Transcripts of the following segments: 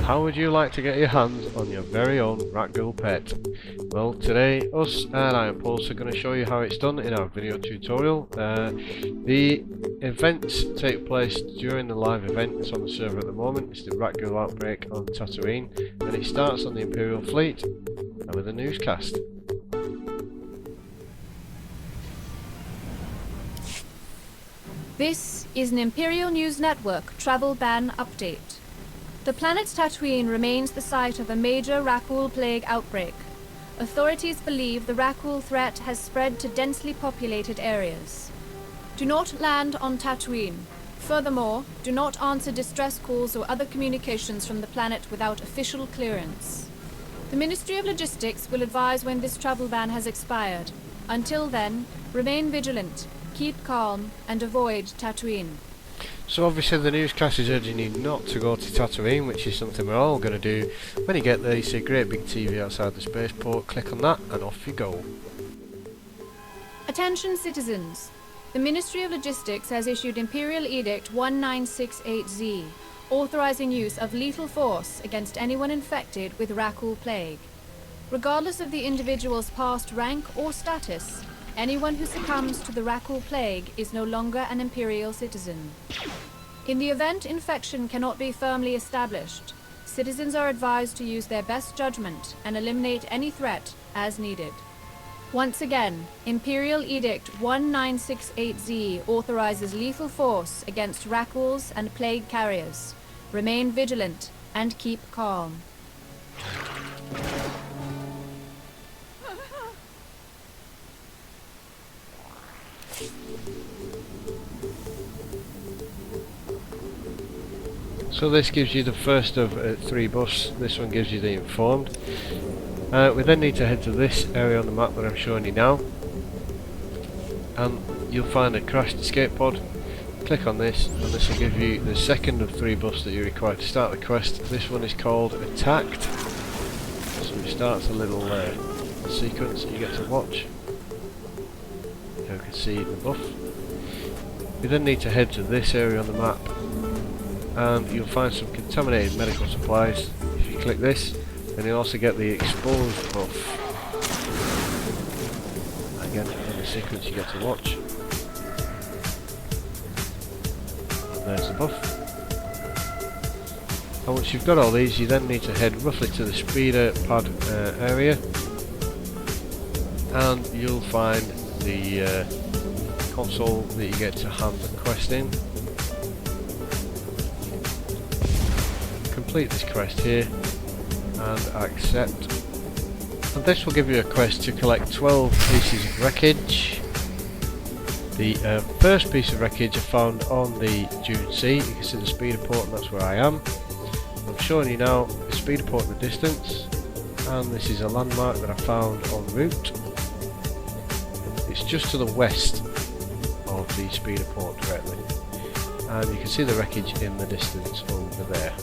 how would you like to get your hands on your very own Rakghoul pet? Well, today us and IPb's are going to show you how it's done in our video tutorial. The events take place during the live event. It's on the server at the moment. It's the Rakghoul outbreak on Tatooine, and it starts on the Imperial fleet and with a newscast. This is an Imperial News Network travel ban update. The planet Tatooine remains the site of a major Rakghoul plague outbreak. Authorities believe the Rakghoul threat has spread to densely populated areas. Do not land on Tatooine. Furthermore, do not answer distress calls or other communications from the planet without official clearance. The Ministry of Logistics will advise when this travel ban has expired. Until then, remain vigilant, keep calm, and avoid Tatooine. So obviously the newscast is urging you not to go to Tatooine, which is something we're all going to do. When you get there, you see a great big TV outside the spaceport, click on that and off you go. Attention citizens! The Ministry of Logistics has issued Imperial Edict 1968Z, authorizing use of lethal force against anyone infected with Rakghoul plague. Regardless of the individual's past rank or status, anyone who succumbs to the Rakghoul plague is no longer an Imperial citizen. In the event infection cannot be firmly established, citizens are advised to use their best judgment and eliminate any threat as needed. Once again, Imperial Edict 1968Z authorizes lethal force against Rakghouls and plague carriers. Remain vigilant and keep calm. So this gives you the first of 3 buffs. This one gives you the informed. We then need to head to this area on the map that I'm showing you now, and you'll find a crashed escape pod. Click on this and this will give you the second of 3 buffs that you require to start the quest. This one is called Attacked, so it starts a little sequence that you get to watch. You can see the buff. We then need to head to this area on the map, and you'll find some contaminated medical supplies. If you click this, then you'll also get the exposed buff. Again, in the sequence you get to watch. And there's the buff. And once you've got all these, you then need to head roughly to the speeder pad area, and you'll find the console that you get to hand the quest in. Complete this quest here and accept, and this will give you a quest to collect 12 pieces of wreckage. The first piece of wreckage I found on the Dune Sea. You can see the speeder port, and that's where I am. I'm showing you now the speeder port in the distance, and this is a landmark that I found en route. It's just to the west of the speeder port directly, and you can see the wreckage in the distance over there.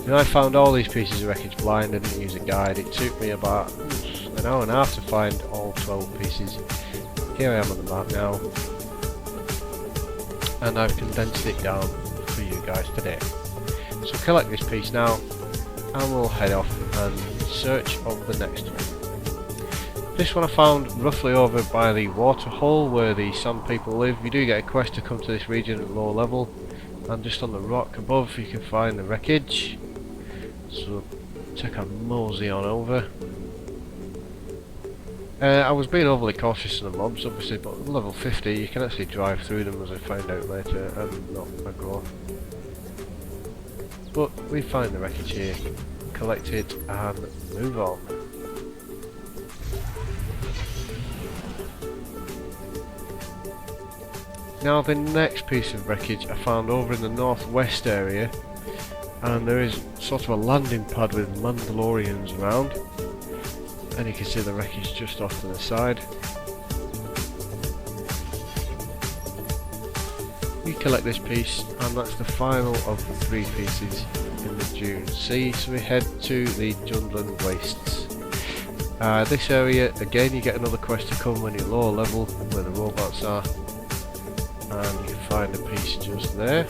Now, I found all these pieces of wreckage blind. I didn't use a guide. It took me about an hour and a half to find all 12 pieces. Here I am on the map now, and I've condensed it down for you guys today. So collect this piece now, and we'll head off and search of the next one. This one I found roughly over by the water hole where the sand people live. You do get a quest to come to this region at low level, and just on the rock above you can find the wreckage. So take a mosey on over. I was being overly cautious of the mobs obviously, but at level 50 you can actually drive through them, as I found out later, and not aggro. But we find the wreckage here, collect it and move on. Now the next piece of wreckage I found over in the northwest area, and there is sort of a landing pad with Mandalorians around, and you can see the wreckage just off to the side. We collect this piece, and that's the final of the 3 pieces in the Dune Sea, so we head to the Jundland Wastes. This area, again, you get another quest to come when you're lower level, where the robots are, and you can find a piece just there.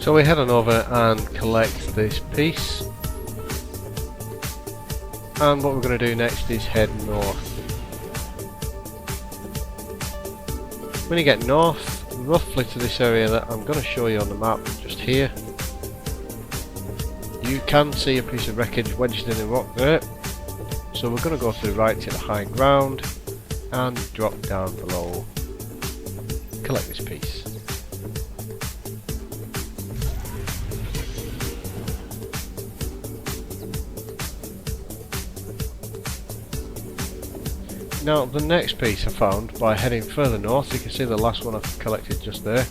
So we head on over and collect this piece, and what we're going to do next is head north. When you get north, roughly to this area that I'm going to show you on the map just here, you can see a piece of wreckage wedged in the rock there. So we're going to go to the right to the high ground and drop down below, collect this piece. Now the next piece I found by heading further north, you can see the last one I've collected just there,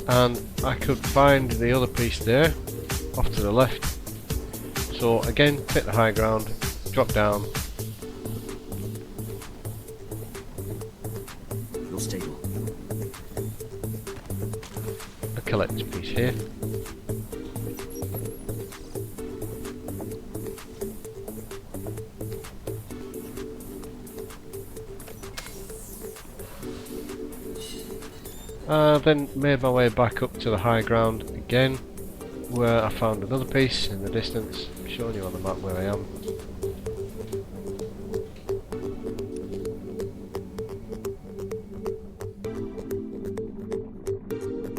and I could find the other piece there off to the left. So again, hit the high ground, drop down. Feel stable. And collect this piece here. Then made my way back up to the high ground again, where I found another piece in the distance. I'm showing you on the map where I am.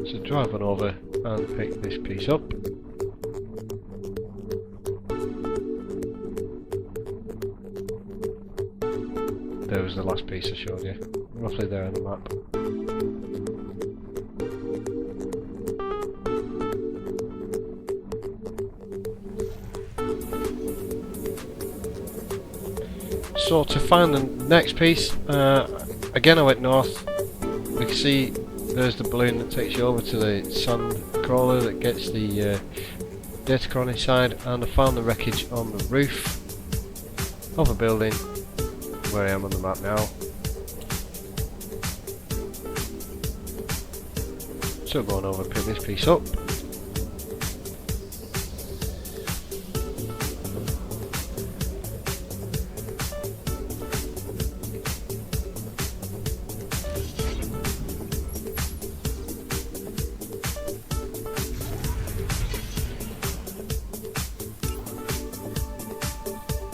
So drive on over and pick this piece up. There was the last piece I showed you, roughly there on the map. So to find the next piece, again I went north. We can see there's the balloon that takes you over to the sand crawler that gets the datacron inside, and I found the wreckage on the roof of a building where I am on the map now. So going over and pick this piece up.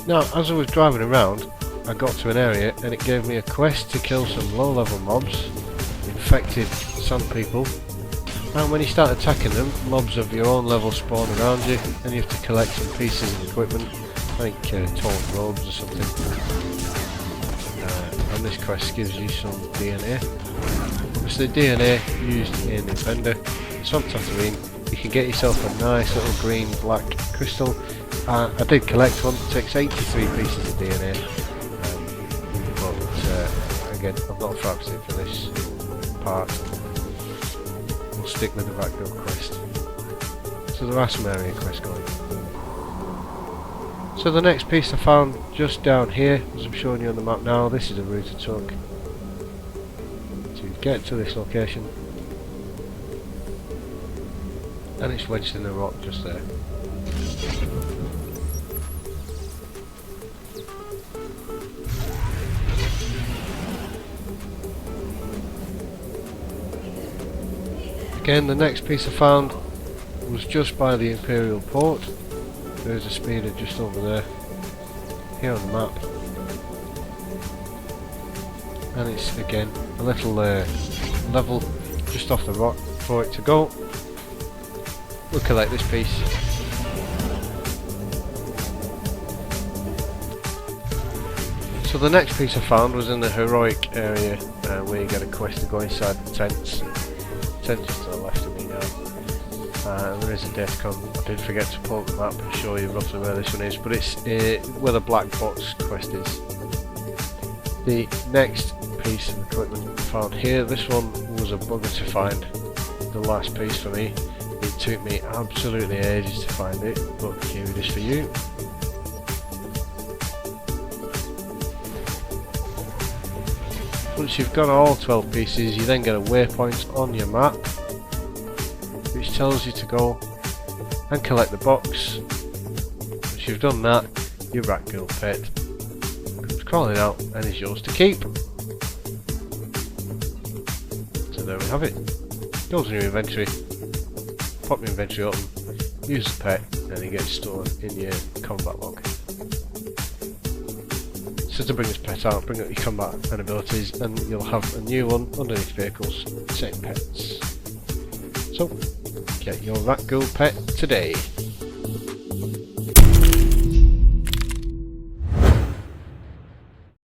Now, as I was driving around, I got to an area and it gave me a quest to kill some low-level mobs, infected sand people, and when you start attacking them, mobs of your own level spawn around you, and you have to collect some pieces of equipment, I think torn robes or something. And this quest gives you some DNA. Obviously DNA used in Vendor. It's on Tatooine. You can get yourself a nice little green black crystal. I did collect one. It takes 83 pieces of DNA, but again, I'm not focusing for this part. We'll stick with the Rakghoul quest. So there are some area quests going. So the next piece I found just down here, as I'm showing you on the map now. This is the route I took to get to this location, and it's wedged in the rock just there. Again, the next piece I found was just by the Imperial port. There's a speeder just over there, here on the map, and it's again a little level just off the rock for it to go. We'll collect this piece. So the next piece I found was in the heroic area, where you get a quest to go inside the tents. Tent just to the left of me now. And there is a datacron. I did forget to pull up the map and show you roughly where this one is, but it's where the black box quest is. The next piece of equipment I found here, this one was a bugger to find. The last piece for me. It took me absolutely ages to find it, but here it is for you. Once you've got all 12 pieces, you then get a waypoint on your map which tells you to go and collect the box. Once you've done that, your Rakghoul pet comes crawling out and is yours to keep. So there we have it. Goes in your inventory. pop your inventory open, use the pet, and it gets stored in your combat log. So to bring this pet out, bring up your combat and abilities, and you'll have a new one underneath vehicles, same pets. So, get your Rakghoul pet today.